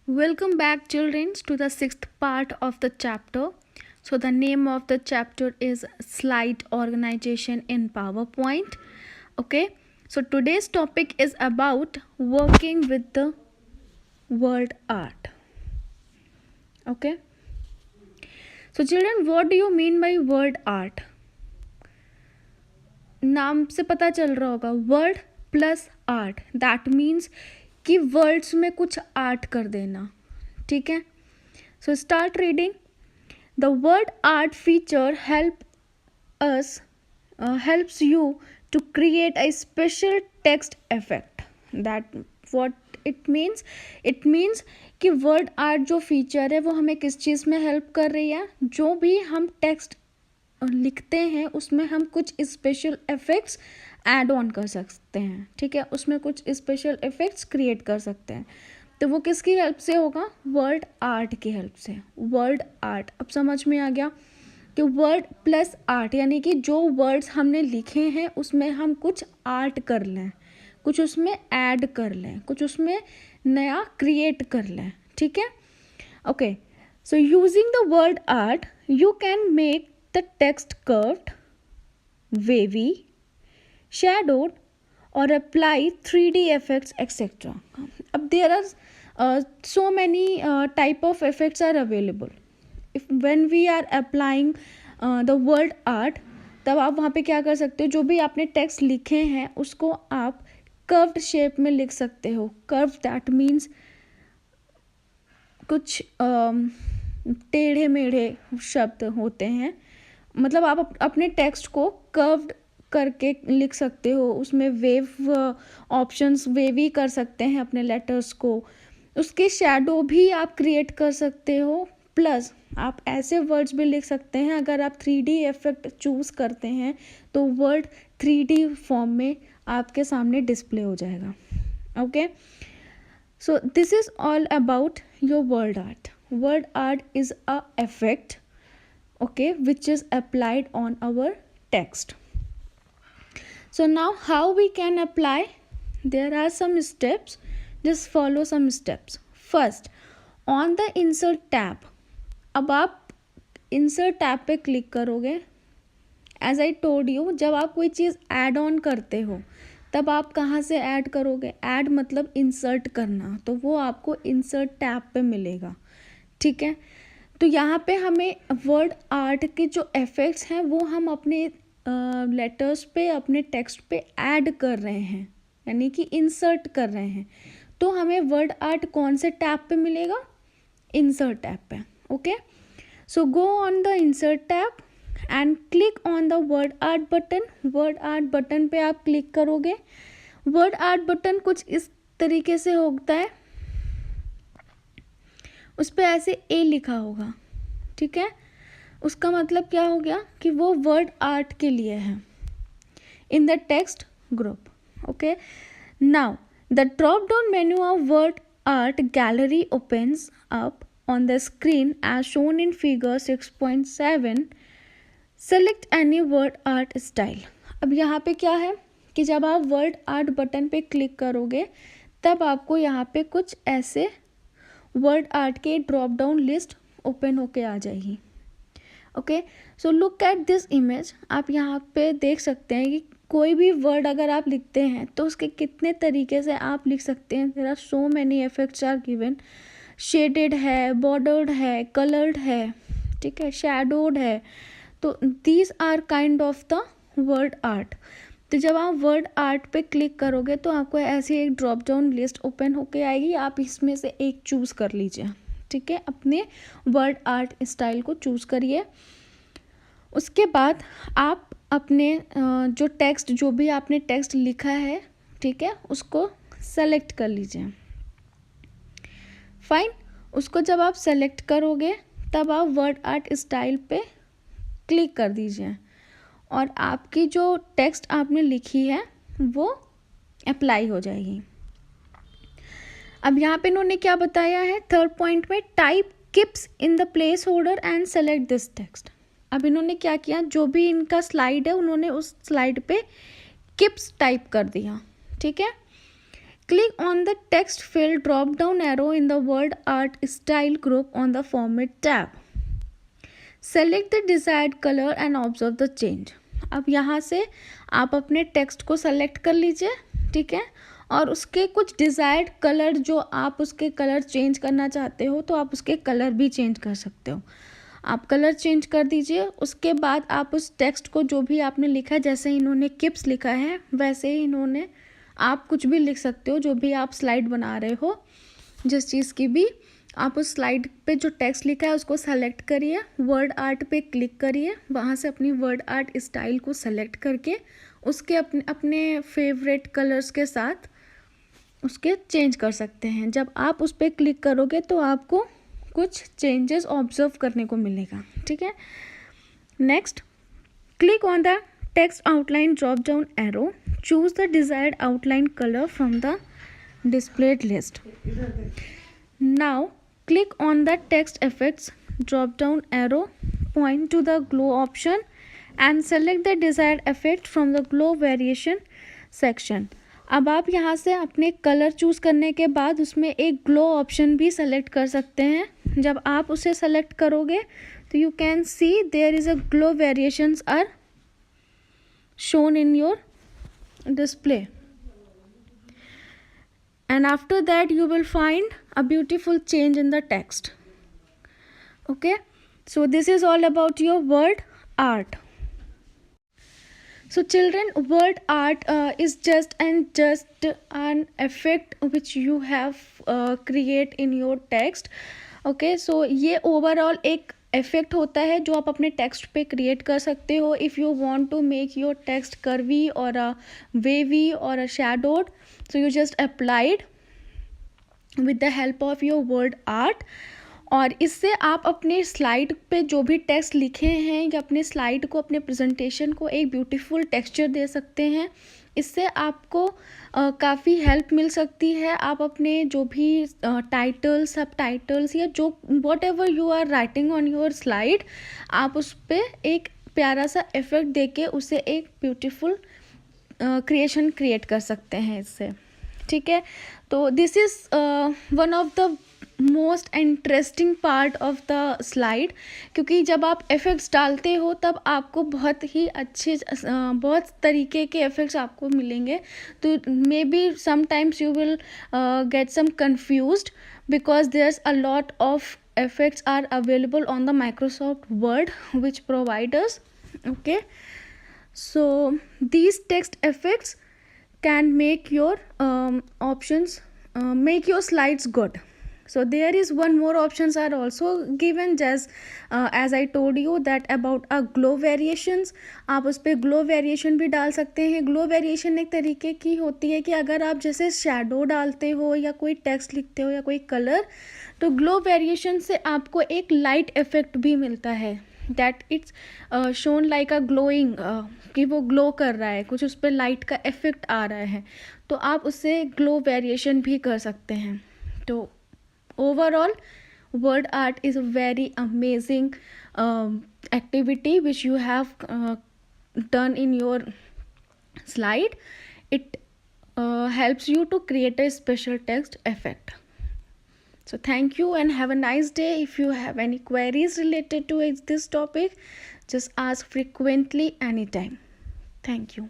Welcome back, children, to the sixth part of the chapter. So, the name of the chapter is Slide Organization in PowerPoint. Okay, so today's topic is about working with the word art. Okay, so children, what do you mean by word art? नाम से पता चल रहा होगा, word plus art, that means कि words में कुछ art कर देना. ठीक है, so start reading. The word art feature helps you to create a special text effect. That what it means? It means कि word art जो फीचर है वो हमें किस चीज़ में हेल्प कर रही है. जो भी हम टेक्स्ट लिखते हैं उसमें हम कुछ स्पेशल इफेक्ट्स ऐड ऑन कर सकते हैं. ठीक है, उसमें कुछ स्पेशल इफेक्ट्स क्रिएट कर सकते हैं. तो वो किसकी हेल्प से होगा? वर्ड आर्ट की हेल्प से. वर्ड आर्ट अब समझ में आ गया कि वर्ड प्लस आर्ट यानी कि जो वर्ड्स हमने लिखे हैं उसमें हम कुछ आर्ट कर लें, कुछ उसमें ऐड कर लें, कुछ उसमें नया क्रिएट कर लें. ठीक है, okay. So using the word art you can make the text curved, wavy, shadowed, or apply 3D effects, etc. अब there are so many type of effects are available. If when we are applying the word art, तब आप वहाँ पे क्या कर सकते हो, जो भी आपने टेक्स्ट लिखे हैं उसको आप कर्व्ड शेप में लिख सकते हो. कर्व दैट मीन्स कुछ टेढ़े मेढ़े शब्द होते हैं. मतलब आप अपने टेक्स्ट को कर्व्ड करके लिख सकते हो. उसमें वेव ऑप्शंस वेवी कर सकते हैं अपने लेटर्स को. उसके शैडो भी आप क्रिएट कर सकते हो. प्लस आप ऐसे वर्ड्स भी लिख सकते हैं, अगर आप 3D इफेक्ट चूज़ करते हैं तो वर्ड 3D फॉर्म में आपके सामने डिस्प्ले हो जाएगा. Okay, so this is all about your word art. Word art is a effect, okay, which is applied on our text. So now how we can apply? There are some steps, just follow some steps. First, on the insert tab, अब आप insert tab पे click करोगे. As I told you, जब आप कोई चीज़ add on करते हो तब आप कहाँ से ऐड करोगे? ऐड मतलब इंसर्ट करना, तो वो आपको इंसर्ट टैब पे मिलेगा. ठीक है, तो यहाँ पे हमें वर्ड आर्ट के जो इफेक्ट्स हैं वो हम अपने लेटर्स पे, अपने टेक्स्ट पे ऐड कर रहे हैं, यानी कि इंसर्ट कर रहे हैं. तो हमें वर्ड आर्ट कौन से टैब पे मिलेगा? इंसर्ट टैब पे. Okay, so go on the insert tab and click on the word art button. Word art button पे आप क्लिक करोगे. वर्ड आर्ट बटन कुछ इस तरीके से होता है, उस पर ऐसे ए लिखा होगा. ठीक है, उसका मतलब क्या हो गया कि वो वर्ड आर्ट के लिए है in the text group. Okay, now the drop down menu of word art gallery opens up on the screen as shown in figure 6.7. Select any word art style. अब यहाँ पे क्या है कि जब आप वर्ड आर्ट बटन पे click करोगे तब आपको यहाँ पे कुछ ऐसे वर्ड आर्ट के ड्रॉप डाउन लिस्ट ओपन होके आ जाएगी. Okay, so look at this image. आप यहाँ पे देख सकते हैं कि कोई भी वर्ड अगर आप लिखते हैं तो उसके कितने तरीके से आप लिख सकते हैं. There are so many effects are given. Shaded है, बॉर्डर्ड है, कलर्ड है, ठीक है, शैडोड है. तो these are kind of the word art. तो जब आप वर्ड आर्ट पे क्लिक करोगे तो आपको ऐसी एक ड्रॉप डाउन लिस्ट ओपन होके आएगी. आप इसमें से एक चूज़ कर लीजिए. ठीक है, अपने वर्ड आर्ट स्टाइल को चूज़ करिए. उसके बाद आप अपने जो टेक्स्ट, जो भी आपने टेक्स्ट लिखा है, ठीक है, उसको सेलेक्ट कर लीजिए. फाइन, उसको जब आप सेलेक्ट करोगे तब आप वर्ड आर्ट स्टाइल पे क्लिक कर दीजिए और आपकी जो टेक्स्ट आपने लिखी है वो अप्लाई हो जाएगी. अब यहाँ पे इन्होंने क्या बताया है थर्ड पॉइंट में? Type keeps in the placeholder and select this text. अब इन्होंने क्या किया, जो भी इनका स्लाइड है उन्होंने उस स्लाइड पे किप्स टाइप कर दिया. ठीक है, Click on the text field drop down arrow in the word art style group on the format tab. Select the desired color and observe the change. अब यहाँ से आप अपने टेक्स्ट को सेलेक्ट कर लीजिए, ठीक है, और उसके कुछ डिज़ायर्ड कलर जो आप उसके कलर चेंज करना चाहते हो तो आप उसके कलर भी चेंज कर सकते हो. आप कलर चेंज कर दीजिए. उसके बाद आप उस टेक्स्ट को जो भी आपने लिखा है, जैसे इन्होंने किप्स लिखा है वैसे ही इन्होंने आप कुछ भी लिख सकते हो. जो भी आप स्लाइड बना रहे हो जिस चीज़ की भी, आप उस स्लाइड पे जो टेक्स्ट लिखा है उसको सेलेक्ट करिए, वर्ड आर्ट पे क्लिक करिए, वहाँ से अपनी वर्ड आर्ट स्टाइल को सेलेक्ट करके उसके अपने फेवरेट कलर्स के साथ उसके चेंज कर सकते हैं. जब आप उस पर क्लिक करोगे तो आपको कुछ चेंजेस ऑब्जर्व करने को मिलेगा, ठीक है. Next, click on the text outline drop down arrow, choose the desired outline colour from the displayed list. Now click on the text effects drop down arrow, point to the glow option and select the desired effect from the glow variation section. अब आप यहाँ से अपने colour choose करने के बाद उसमें एक ग्लो ऑप्शन भी सेलेक्ट कर सकते हैं. जब आप उसे सेलेक्ट करोगे तो you can see there is a glow variations are shown in your display. And after that you will find a beautiful change in the text. Okay, so this is all about your word art. So children, word art is just an effect which you have create in your text. Okay, so ये overall एक effect होता है जो आप अपने text पे create कर सकते हो. If you want to make your text curvy और वेवी और shadowed, so you just applied with the help of your word art. और इससे आप अपने स्लाइड पे जो भी टेक्स्ट लिखे हैं या अपने स्लाइड को, अपने प्रेजेंटेशन को एक ब्यूटीफुल टेक्सचर दे सकते हैं. इससे आपको काफ़ी हेल्प मिल सकती है. आप अपने जो भी टाइटल, सब टाइटल्स या जो whatever you are writing on your slide, आप उस पर एक प्यारा सा इफेक्ट देके उसे एक ब्यूटीफुल क्रिएशन क्रिएट कर सकते हैं इससे, ठीक है. तो this is one of the most interesting part of the slide, क्योंकि जब आप इफ़ेक्ट्स डालते हो तब आपको बहुत ही अच्छे बहुत तरीके के इफ़ेक्ट्स आपको मिलेंगे. तो maybe sometimes you will get some confused because there's a lot of effects are available on the Microsoft Word which provide us. Okay, so these text effects can make your options make your slides good. So there is one more options are also given, just as I told you that about a glow variations. आप उस पर glow variation भी डाल सकते हैं. Glow variation एक तरीके की होती है कि अगर आप जैसे शैडो डालते हो या कोई टेक्स्ट लिखते हो या कोई कलर, तो ग्लो वेरिएशन से आपको एक लाइट इफेक्ट भी मिलता है. That it's shown like a glowing, कि वो ग्लो कर रहा है, कुछ उस पर लाइट का इफेक्ट आ रहा है, तो आप उससे ग्लो वेरिएशन भी कर सकते हैं. तो overall word art is a very amazing activity which you have done in your slide. It helps you to create a special text effect. So thank you and have a nice day. If you have any queries related to this topic, just ask frequently anytime. Thank you.